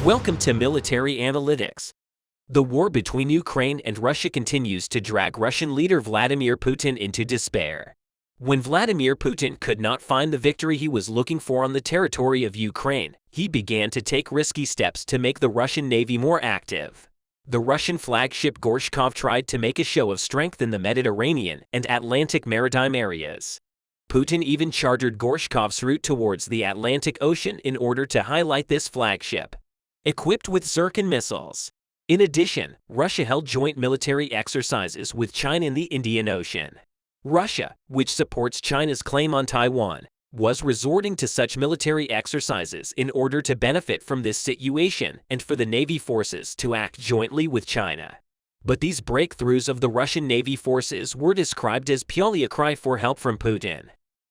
Welcome to Military Analytics. The war between Ukraine and Russia continues to drag Russian leader Vladimir Putin into despair. When Vladimir Putin could not find the victory he was looking for on the territory of Ukraine, he began to take risky steps to make the Russian Navy more active. The Russian flagship Gorshkov tried to make a show of strength in the Mediterranean and Atlantic maritime areas. Putin even chartered Gorshkov's route towards the Atlantic Ocean in order to highlight this flagship, equipped with Zircon missiles. In addition, Russia held joint military exercises with China in the Indian Ocean. Russia, which supports China's claim on Taiwan, was resorting to such military exercises in order to benefit from this situation and for the Navy forces to act jointly with China. But these breakthroughs of the Russian Navy forces were described as purely a cry for help from Putin.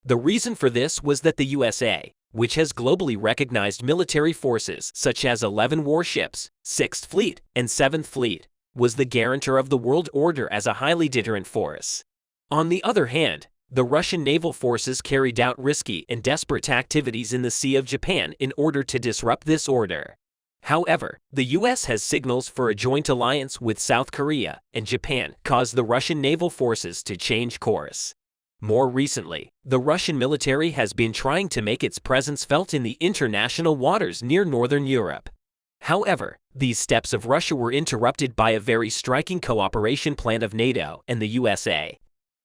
The reason for this was that the USA, which has globally recognized military forces such as 11 warships, 6th Fleet, and 7th Fleet, was the guarantor of the world order as a highly deterrent force. On the other hand, the Russian naval forces carried out risky and desperate activities in the Sea of Japan in order to disrupt this order. However, the US has signals for a joint alliance with South Korea and Japan caused the Russian naval forces to change course. More recently, the Russian military has been trying to make its presence felt in the international waters near northern Europe. However, these steps of Russia were interrupted by a very striking cooperation plan of NATO and the USA.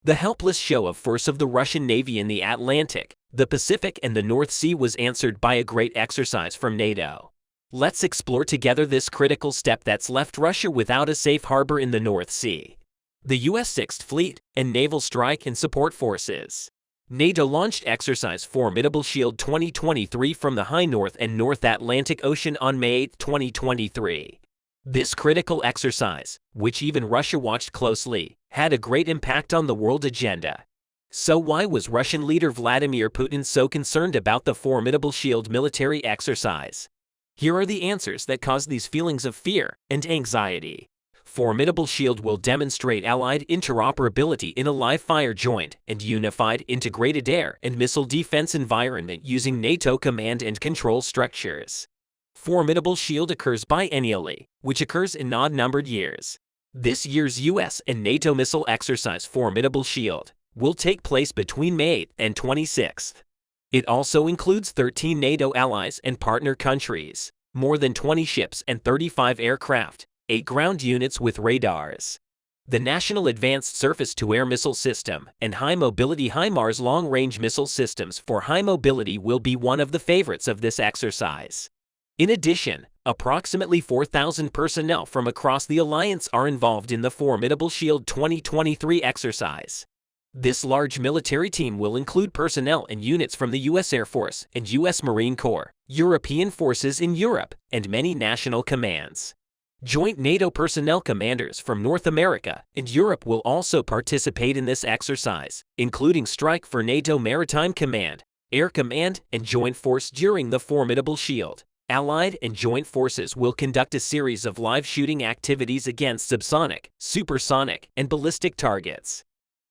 The helpless show of force of the Russian Navy in the Atlantic, the Pacific, and the North Sea was answered by a great exercise from NATO. Let's explore together this critical step that's left Russia without a safe harbor in the North Sea. The U.S. 6th Fleet and Naval Strike and Support Forces. NATO launched exercise Formidable Shield 2023 from the high North and North Atlantic Ocean on May 8, 2023. This critical exercise, which even Russia watched closely, had a great impact on the world agenda. So why was Russian leader Vladimir Putin so concerned about the Formidable Shield military exercise? Here are the answers that caused these feelings of fear and anxiety. Formidable Shield will demonstrate Allied interoperability in a live-fire joint and unified integrated air and missile defense environment using NATO command and control structures. Formidable Shield occurs biennially, which occurs in odd-numbered years. This year's US and NATO missile exercise Formidable Shield will take place between May 8th and 26th. It also includes 13 NATO allies and partner countries, more than 20 ships and 35 aircraft, 8 ground units with radars. The National Advanced Surface-to-Air Missile System and High Mobility HIMARS long-range missile systems for high mobility will be one of the favorites of this exercise. In addition, approximately 4,000 personnel from across the alliance are involved in the Formidable Shield 2023 exercise. This large military team will include personnel and units from the U.S. Air Force and U.S. Marine Corps, European forces in Europe, and many national commands. Joint NATO personnel commanders from North America and Europe will also participate in this exercise, including Strike for NATO Maritime Command, Air Command, and Joint Force during the Formidable Shield. Allied and joint forces will conduct a series of live shooting activities against subsonic, supersonic, and ballistic targets.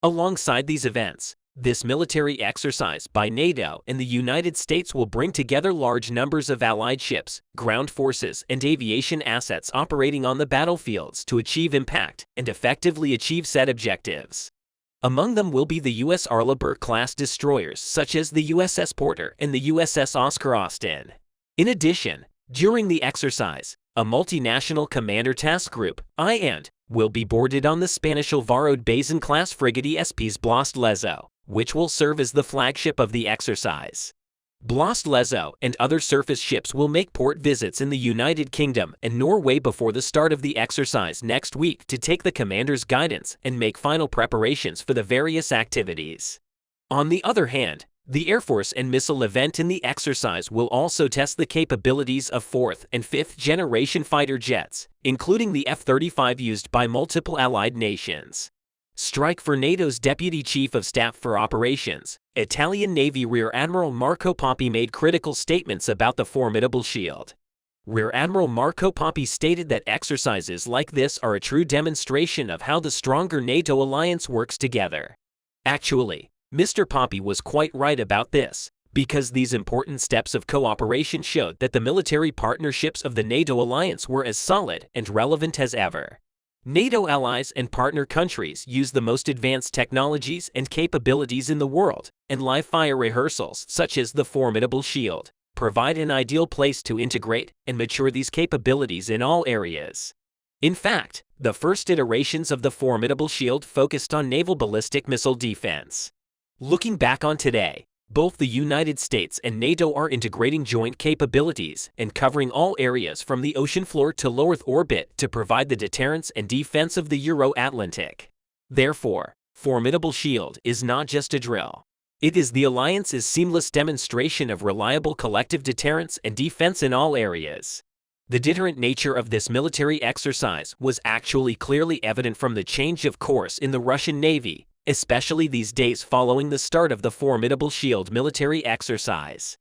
Alongside these events, this military exercise by NATO and the United States will bring together large numbers of Allied ships, ground forces, and aviation assets operating on the battlefields to achieve impact and effectively achieve set objectives. Among them will be the U.S. Arleigh-Burke-class destroyers such as the USS Porter and the USS Oscar Austin. In addition, during the exercise, a multinational commander task group, IAND, will be boarded on the Spanish Alvaro de Bazan-class frigate ESPs Blas de Lezo, which will serve as the flagship of the exercise. Blas de Lezo and other surface ships will make port visits in the United Kingdom and Norway before the start of the exercise next week to take the commander's guidance and make final preparations for the various activities. On the other hand, the Air Force and missile event in the exercise will also test the capabilities of 4th and 5th generation fighter jets, including the F-35 used by multiple allied nations. Strike for NATO's Deputy Chief of Staff for Operations, Italian Navy Rear Admiral Marco Papi made critical statements about the Formidable Shield. Rear Admiral Marco Papi stated that exercises like this are a true demonstration of how the stronger NATO alliance works together. Actually, Mr. Papi was quite right about this, because these important steps of cooperation showed that the military partnerships of the NATO alliance were as solid and relevant as ever. NATO allies and partner countries use the most advanced technologies and capabilities in the world, and live-fire rehearsals such as the Formidable Shield provide an ideal place to integrate and mature these capabilities in all areas. In fact, the first iterations of the Formidable Shield focused on naval ballistic missile defense. Looking back on today, both the United States and NATO are integrating joint capabilities and covering all areas from the ocean floor to low Earth orbit to provide the deterrence and defense of the Euro-Atlantic. Therefore, Formidable Shield is not just a drill. It is the alliance's seamless demonstration of reliable collective deterrence and defense in all areas. The deterrent nature of this military exercise was actually clearly evident from the change of course in the Russian Navy, especially these days following the start of the Formidable Shield military exercise.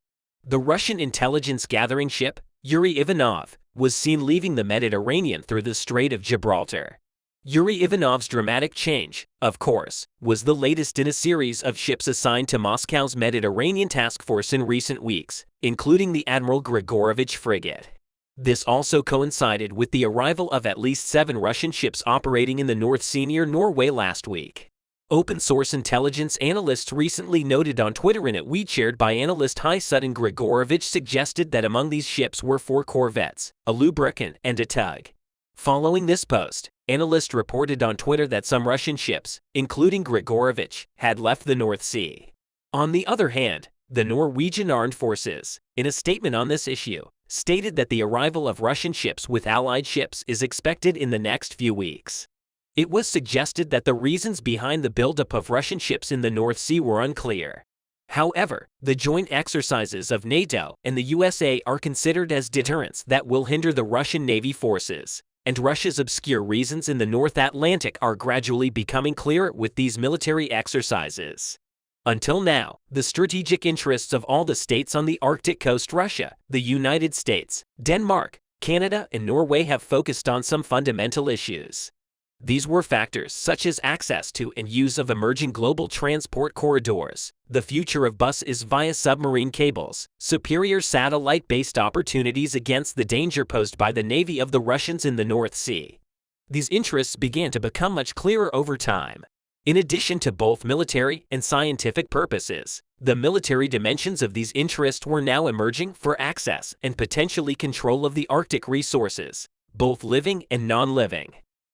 The Russian intelligence gathering ship, Yuri Ivanov, was seen leaving the Mediterranean through the Strait of Gibraltar. Yuri Ivanov's dramatic change, of course, was the latest in a series of ships assigned to Moscow's Mediterranean task force in recent weeks, including the Admiral Grigorovich frigate. This also coincided with the arrival of at least 7 Russian ships operating in the North Sea near Norway last week. Open-source intelligence analysts recently noted on Twitter in a tweet shared by analyst Sutton Grigorovich suggested that among these ships were 4 corvettes, a lubricant, and a tug. Following this post, analysts reported on Twitter that some Russian ships, including Grigorovich, had left the North Sea. On the other hand, the Norwegian Armed Forces, in a statement on this issue, stated that the arrival of Russian ships with Allied ships is expected in the next few weeks. It was suggested that the reasons behind the buildup of Russian ships in the North Sea were unclear. However, the joint exercises of NATO and the USA are considered as deterrents that will hinder the Russian Navy forces, and Russia's obscure reasons in the North Atlantic are gradually becoming clearer with these military exercises. Until now, the strategic interests of all the states on the Arctic coast, Russia, the United States, Denmark, Canada, and Norway, have focused on some fundamental issues. These were factors such as access to and use of emerging global transport corridors, the future of buses via submarine cables, superior satellite-based opportunities against the danger posed by the Navy of the Russians in the North Sea. These interests began to become much clearer over time. In addition to both military and scientific purposes, the military dimensions of these interests were now emerging for access and potentially control of the Arctic resources, both living and non-living.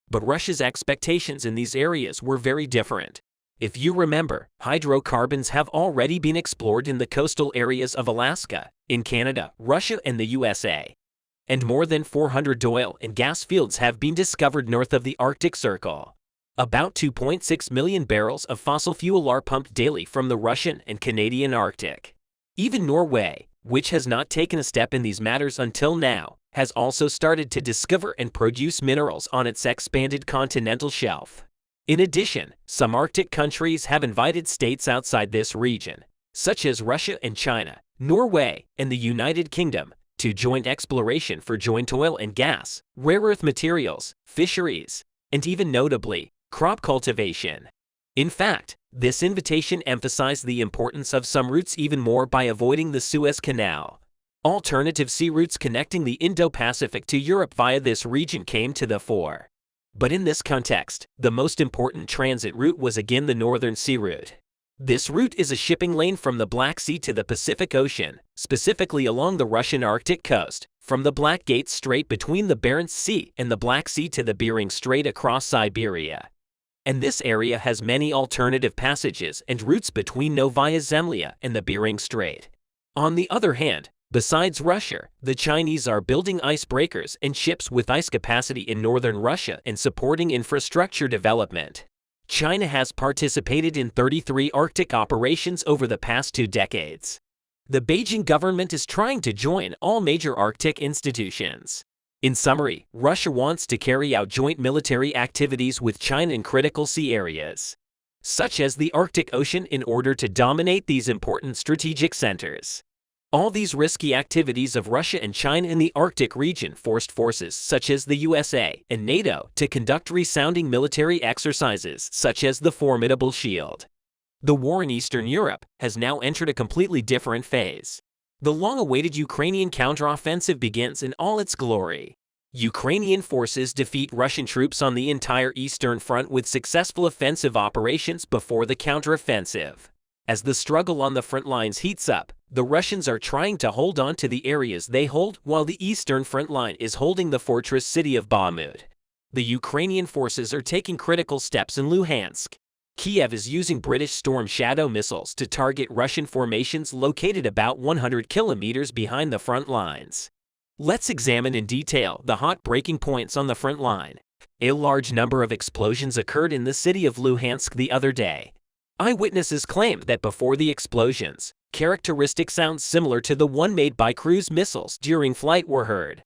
But Russia's expectations in these areas were very different. If you remember, hydrocarbons have already been explored in the coastal areas of Alaska, in Canada, Russia, and the USA. And more than 400 oil and gas fields have been discovered north of the Arctic Circle. About 2.6 million barrels of fossil fuel are pumped daily from the Russian and Canadian Arctic. Even Norway, which has not taken a step in these matters until now, has also started to discover and produce minerals on its expanded continental shelf. In addition, some Arctic countries have invited states outside this region, such as Russia and China, Norway, and the United Kingdom, to joint exploration for joint oil and gas, rare earth materials, fisheries, and even notably, crop cultivation. In fact, this invitation emphasized the importance of some routes even more by avoiding the Suez Canal. Alternative sea routes connecting the Indo-Pacific to Europe via this region came to the fore. But in this context, the most important transit route was again the Northern Sea Route. This route is a shipping lane from the Black Sea to the Pacific Ocean, specifically along the Russian Arctic coast, from the Black Gate Strait between the Barents Sea and the Black Sea to the Bering Strait across Siberia. And this area has many alternative passages and routes between Novaya Zemlya and the Bering Strait. On the other hand, besides Russia, the Chinese are building icebreakers and ships with ice capacity in northern Russia and supporting infrastructure development. China has participated in 33 Arctic operations over the past 2 decades. The Beijing government is trying to join all major Arctic institutions. In summary, Russia wants to carry out joint military activities with China in critical sea areas, such as the Arctic Ocean, in order to dominate these important strategic centers. All these risky activities of Russia and China in the Arctic region forced forces such as the USA and NATO to conduct resounding military exercises such as the Formidable Shield. The war in Eastern Europe has now entered a completely different phase. The long-awaited Ukrainian counteroffensive begins in all its glory. Ukrainian forces defeat Russian troops on the entire Eastern Front with successful offensive operations before the counteroffensive. As the struggle on the front lines heats up, the Russians are trying to hold on to the areas they hold while the Eastern Front line is holding the fortress city of Bakhmut. The Ukrainian forces are taking critical steps in Luhansk. Kiev is using British Storm Shadow missiles to target Russian formations located about 100 kilometers behind the front lines. Let's examine in detail the hot breaking points on the front line. A large number of explosions occurred in the city of Luhansk the other day. Eyewitnesses claimed that before the explosions, characteristic sounds similar to the one made by cruise missiles during flight were heard.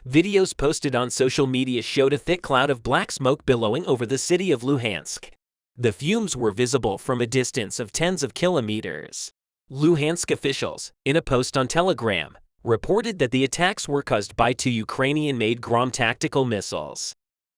Videos posted on social media showed a thick cloud of black smoke billowing over the city of Luhansk. The fumes were visible from a distance of tens of kilometers. Luhansk officials, in a post on Telegram, reported that the attacks were caused by 2 Ukrainian-made Grom tactical missiles.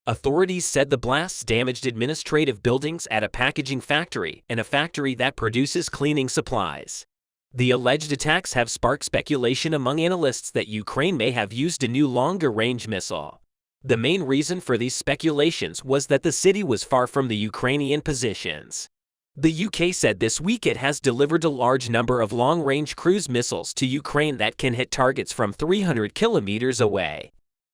Authorities said the blasts damaged administrative buildings at a packaging factory and a factory that produces cleaning supplies. The alleged attacks have sparked speculation among analysts that Ukraine may have used a new longer-range missile. The main reason for these speculations was that the city was far from the Ukrainian positions. The UK said this week it has delivered a large number of long-range cruise missiles to Ukraine that can hit targets from 300 kilometers away.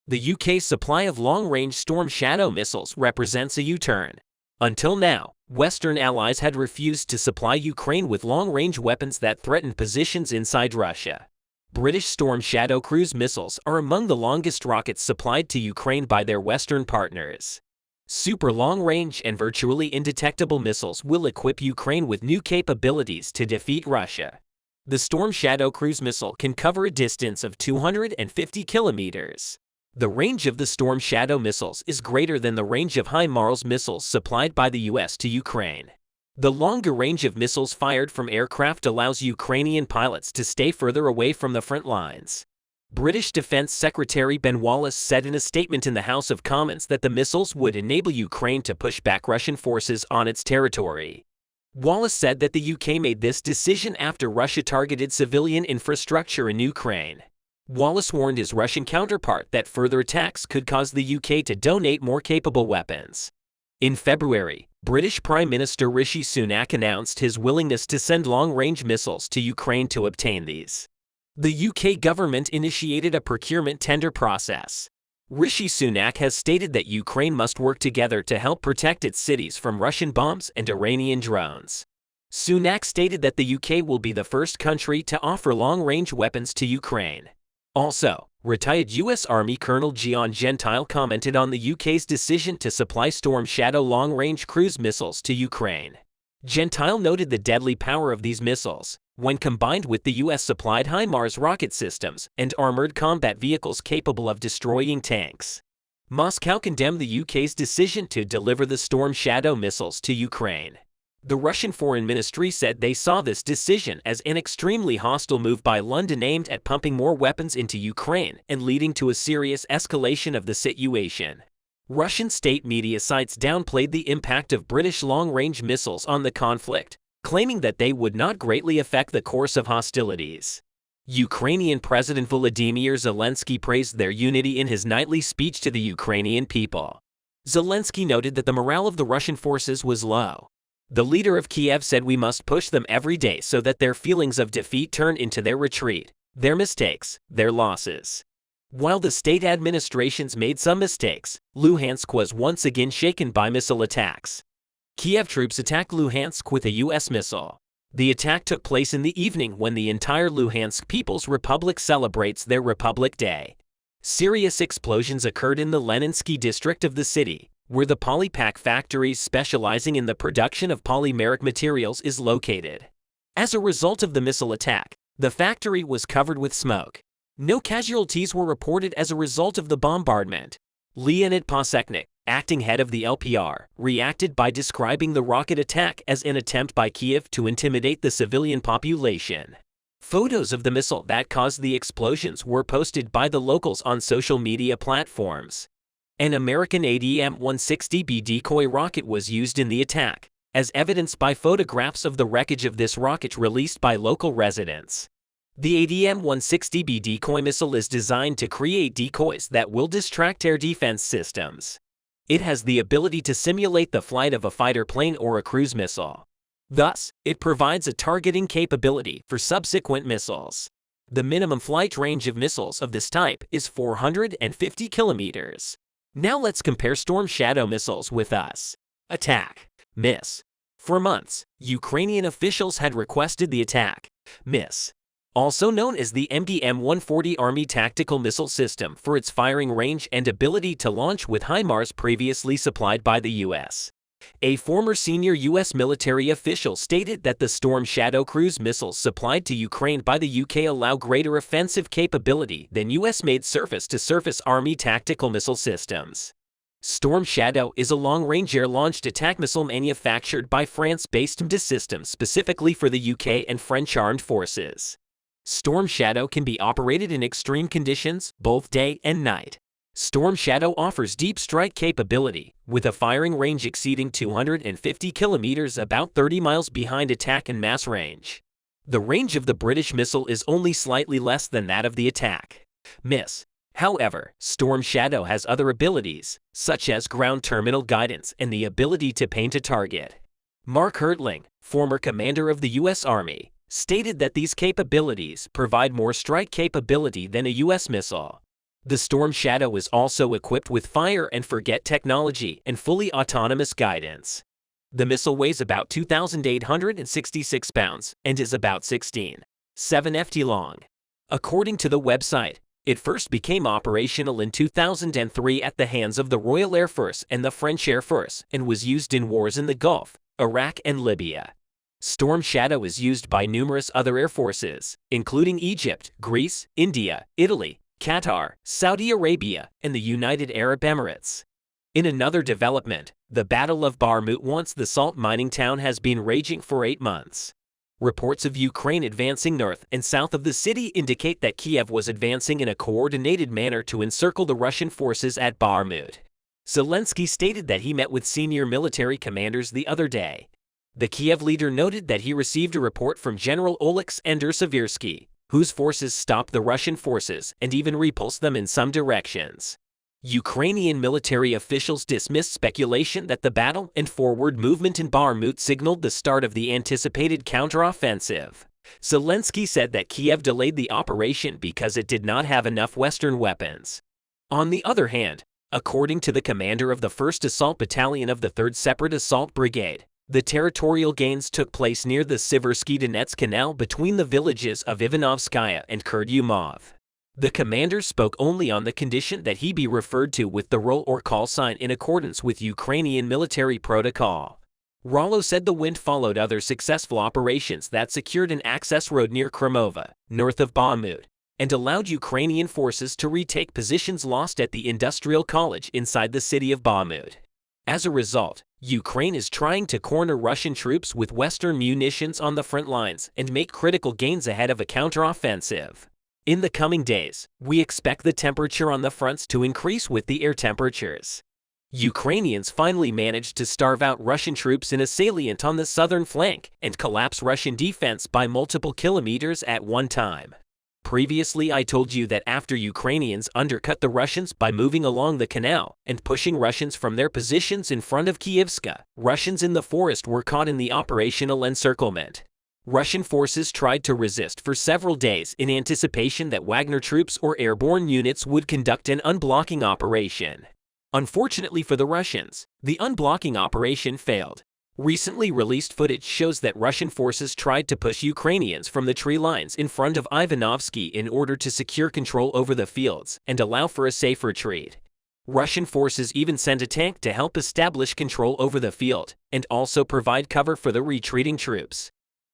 The UK's supply of long-range Storm Shadow missiles represents a U-turn. Until now, Western allies had refused to supply Ukraine with long-range weapons that threatened positions inside Russia. British Storm Shadow cruise missiles are among the longest rockets supplied to Ukraine by their Western partners. Super long-range and virtually indetectable missiles will equip Ukraine with new capabilities to defeat Russia. The Storm Shadow cruise missile can cover a distance of 250 kilometers. The range of the Storm Shadow missiles is greater than the range of HIMARS missiles supplied by the US to Ukraine. The longer range of missiles fired from aircraft allows Ukrainian pilots to stay further away from the front lines. British Defense Secretary Ben Wallace said in a statement in the House of Commons that the missiles would enable Ukraine to push back Russian forces on its territory. Wallace said that the UK made this decision after Russia targeted civilian infrastructure in Ukraine. Wallace warned his Russian counterpart that further attacks could cause the UK to donate more capable weapons. In February, British Prime Minister Rishi Sunak announced his willingness to send long-range missiles to Ukraine to obtain these. The UK government initiated a procurement tender process. Rishi Sunak has stated that Ukraine must work together to help protect its cities from Russian bombs and Iranian drones. Sunak stated that the UK will be the first country to offer long-range weapons to Ukraine. Also, retired U.S. Army Colonel John Gentile commented on the UK's decision to supply Storm Shadow long-range cruise missiles to Ukraine. Gentile noted the deadly power of these missiles, when combined with the US-supplied HIMARS rocket systems and armored combat vehicles capable of destroying tanks. Moscow condemned the UK's decision to deliver the Storm Shadow missiles to Ukraine. The Russian Foreign Ministry said they saw this decision as an extremely hostile move by London aimed at pumping more weapons into Ukraine and leading to a serious escalation of the situation. Russian state media sites downplayed the impact of British long-range missiles on the conflict, claiming that they would not greatly affect the course of hostilities. Ukrainian President Volodymyr Zelensky praised their unity in his nightly speech to the Ukrainian people. Zelensky noted that the morale of the Russian forces was low. The leader of Kiev said we must push them every day so that their feelings of defeat turn into their retreat, their mistakes, their losses. While the state administrations made some mistakes, Luhansk was once again shaken by missile attacks. Kiev troops attacked Luhansk with a U.S. missile. The attack took place in the evening when the entire Luhansk People's Republic celebrates their Republic Day. Serious explosions occurred in the Leninsky district of the city, where the Polypack factories specializing in the production of polymeric materials is located. As a result of the missile attack, the factory was covered with smoke. No casualties were reported as a result of the bombardment. Leonid Posechnik, acting head of the LPR, reacted by describing the rocket attack as an attempt by Kiev to intimidate the civilian population. Photos of the missile that caused the explosions were posted by the locals on social media platforms. An American ADM-160B decoy rocket was used in the attack. as evidenced by photographs of the wreckage of this rocket released by local residents. The ADM-160B decoy missile is designed to create decoys that will distract air defense systems. It has the ability to simulate the flight of a fighter plane or a cruise missile. Thus, it provides a targeting capability for subsequent missiles. The minimum flight range of missiles of this type is 450 kilometers. Now let's compare Storm Shadow missiles with us. Attack, miss. For months, Ukrainian officials had requested the attack, miss, also known as the MDM-140 Army Tactical Missile System, for its firing range and ability to launch with HIMARS previously supplied by the U.S. A former senior U.S. military official stated that the Storm Shadow cruise missiles supplied to Ukraine by the UK allow greater offensive capability than U.S.-made surface-to-surface Army tactical missile systems. Storm Shadow is a long-range air-launched attack missile manufactured by France-based MDA Systems specifically for the UK and French armed forces. Storm Shadow can be operated in extreme conditions, both day and night. Storm Shadow offers deep strike capability, with a firing range exceeding 250 kilometers, about 30 miles behind attack and mass range. The range of the British missile is only slightly less than that of the attack miss. However, Storm Shadow has other abilities, such as ground terminal guidance and the ability to paint a target. Mark Hertling, former commander of the U.S. Army, stated that these capabilities provide more strike capability than a U.S. missile. The Storm Shadow is also equipped with fire-and-forget technology and fully autonomous guidance. The missile weighs about 2,866 pounds and is about 16.7 ft long. According to the website, it first became operational in 2003 at the hands of the Royal Air Force and the French Air Force and was used in wars in the Gulf, Iraq, and Libya. Storm Shadow is used by numerous other air forces, including Egypt, Greece, India, Italy, Qatar, Saudi Arabia, and the United Arab Emirates. In another development, the Battle of Bakhmut, once the salt mining town, has been raging for 8 months. Reports of Ukraine advancing north and south of the city indicate that Kiev was advancing in a coordinated manner to encircle the Russian forces at Bakhmut. Zelensky stated that he met with senior military commanders the other day. The Kiev leader noted that he received a report from General Oleksandr Seversky, whose forces stopped the Russian forces and even repulsed them in some directions. Ukrainian military officials dismissed speculation that the battle and forward movement in Bakhmut signaled the start of the anticipated counteroffensive. Zelensky said that Kiev delayed the operation because it did not have enough Western weapons. On the other hand, according to the commander of the 1st Assault Battalion of the 3rd Separate Assault Brigade, the territorial gains took place near the Siversky-Donetsk Canal between the villages of Ivanovskaya and Kurdyumov. The commander spoke only on the condition that he be referred to with the roll or call sign in accordance with Ukrainian military protocol. Rollo said the wind followed other successful operations that secured an access road near Kremova, north of Bakhmut, and allowed Ukrainian forces to retake positions lost at the Industrial College inside the city of Bakhmut. As a result, Ukraine is trying to corner Russian troops with Western munitions on the front lines and make critical gains ahead of a counteroffensive. In the coming days, we expect the temperature on the fronts to increase with the air temperatures. Ukrainians finally managed to starve out Russian troops in a salient on the southern flank and collapse Russian defense by multiple kilometers at one time. Previously, I told you that after Ukrainians undercut the Russians by moving along the canal and pushing Russians from their positions in front of Kievska, Russians in the forest were caught in the operational encirclement. Russian forces tried to resist for several days in anticipation that Wagner troops or airborne units would conduct an unblocking operation. Unfortunately for the Russians, the unblocking operation failed. Recently released footage shows that Russian forces tried to push Ukrainians from the tree lines in front of Ivanovsky in order to secure control over the fields and allow for a safe retreat. Russian forces even sent a tank to help establish control over the field and also provide cover for the retreating troops.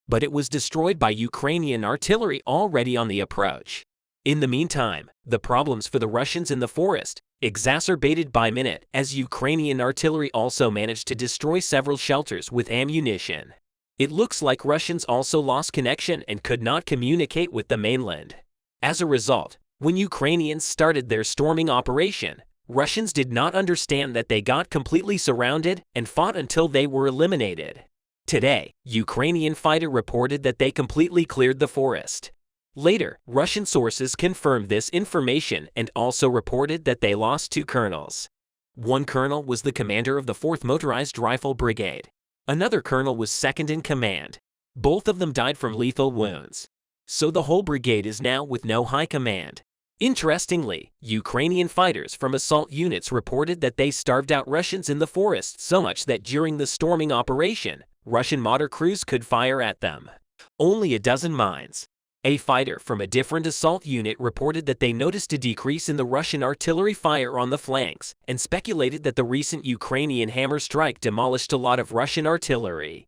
But it was destroyed by Ukrainian artillery already on the approach. In the meantime, the problems for the Russians in the forest exacerbated by minute as Ukrainian artillery also managed to destroy several shelters with ammunition. It looks like Russians also lost connection and could not communicate with the mainland. As a result, when Ukrainians started their storming operation, Russians did not understand that they got completely surrounded and fought until they were eliminated. Today, Ukrainian fighter reported that they completely cleared the forest. Later, Russian sources confirmed this information and also reported that they lost 2 colonels. One colonel was the commander of the 4th Motorized Rifle Brigade. Another colonel was second in command. Both of them died from lethal wounds. So the whole brigade is now with no high command. Interestingly, Ukrainian fighters from assault units reported that they starved out Russians in the forest so much that during the storming operation, Russian mortar crews could fire at them. Only a dozen mines. A fighter from a different assault unit reported that they noticed a decrease in the Russian artillery fire on the flanks and speculated that the recent Ukrainian hammer strike demolished a lot of Russian artillery.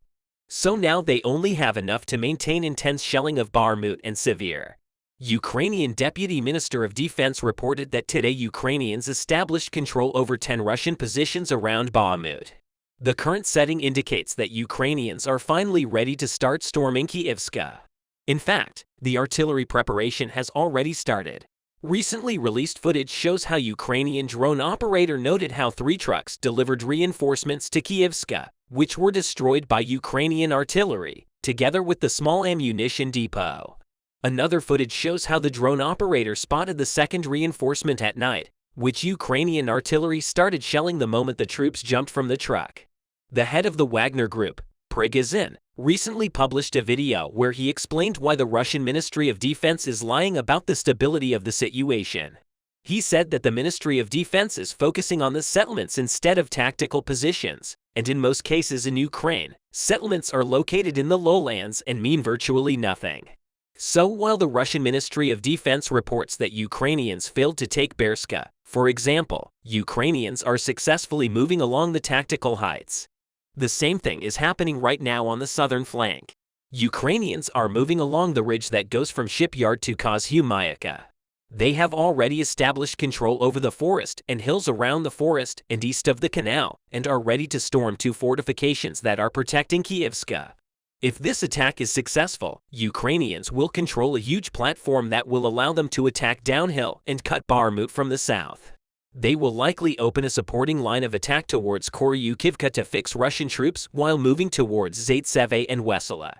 So now they only have enough to maintain intense shelling of Bakhmut and Severe. Ukrainian Deputy Minister of Defense reported that today Ukrainians established control over 10 Russian positions around Bakhmut. The current setting indicates that Ukrainians are finally ready to start storming Kievska. In fact, the artillery preparation has already started. Recently released footage shows how Ukrainian drone operator noted how 3 trucks delivered reinforcements to Kievska, which were destroyed by Ukrainian artillery, together with the small ammunition depot. Another footage shows how the drone operator spotted the second reinforcement at night, which Ukrainian artillery started shelling the moment the troops jumped from the truck. The head of the Wagner Group, Prigozhin, recently published a video where he explained why the Russian Ministry of Defense is lying about the stability of the situation. He said that the Ministry of Defense is focusing on the settlements instead of tactical positions, and in most cases in Ukraine, settlements are located in the lowlands and mean virtually nothing. So while the Russian Ministry of Defense reports that Ukrainians failed to take Berska, for example, Ukrainians are successfully moving along the tactical heights. The same thing is happening right now on the southern flank. Ukrainians are moving along the ridge that goes from Shipyard to Kozhumayka. They have already established control over the forest and hills around the forest and east of the canal and are ready to storm 2 fortifications that are protecting Kievska. If this attack is successful, Ukrainians will control a huge platform that will allow them to attack downhill and cut Bakhmut from the south. They will likely open a supporting line of attack towards Koryukivka to fix Russian troops while moving towards Zaitsev and Wesela.